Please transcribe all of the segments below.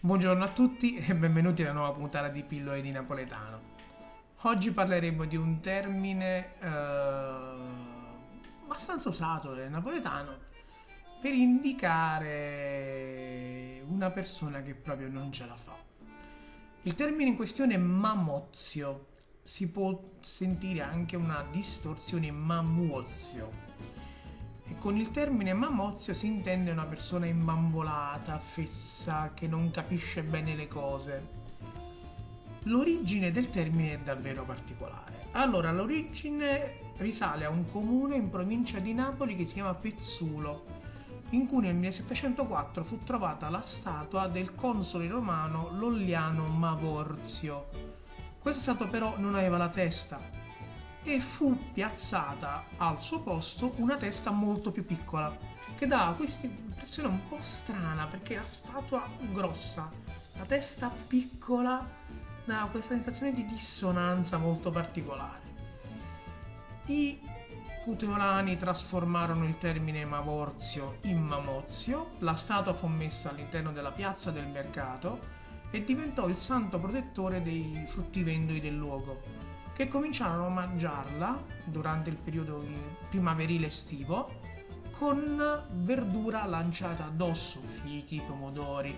Buongiorno a tutti e benvenuti alla nuova puntata di Pillole di Napoletano. Oggi parleremo di un termine abbastanza usato nel napoletano per indicare una persona che proprio non ce la fa. Il termine in questione è mamozio, si può sentire anche una distorsione mamuozio. E con il termine mamozio si intende una persona imbambolata, fessa, che non capisce bene le cose. L'origine del termine è davvero particolare. Allora, l'origine risale a un comune in provincia di Napoli che si chiama Pezzulo, in cui nel 1704 fu trovata la statua del console romano Lolliano Mavorzio. Questa statua però non aveva la testa, e fu piazzata al suo posto una testa molto più piccola, che dava questa impressione un po' strana perché la statua grossa, la testa piccola, dava questa sensazione di dissonanza molto particolare. I puteolani trasformarono il termine Mavorzio in Mamozio, la statua fu messa all'interno della piazza del mercato e diventò il santo protettore dei fruttivendoli del luogo, che cominciarono a mangiarla durante il periodo primaverile estivo con verdura lanciata addosso, fichi, pomodori,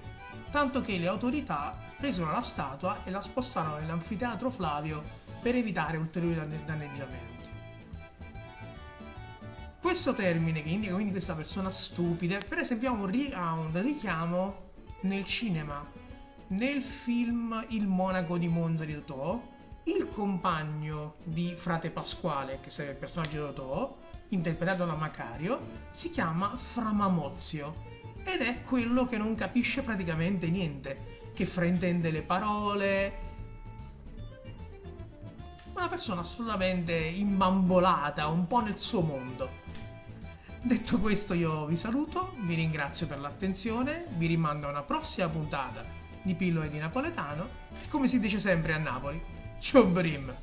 tanto che le autorità presero la statua e la spostarono nell'anfiteatro Flavio per evitare ulteriori danneggiamenti. Questo termine, che indica quindi questa persona stupida, per esempio ha un richiamo nel cinema. Nel film Il monaco di Monza di Totò, il compagno di frate Pasquale, che sarebbe il personaggio di Totò, interpretato da Macario, si chiama Fra Mamozio ed è quello che non capisce praticamente niente, che fraintende le parole, una persona assolutamente imbambolata, un po' nel suo mondo. Detto questo, io vi saluto, vi ringrazio per l'attenzione, vi rimando a una prossima puntata di Pillole di Napoletano, come si dice sempre a Napoli. Ciao Brim!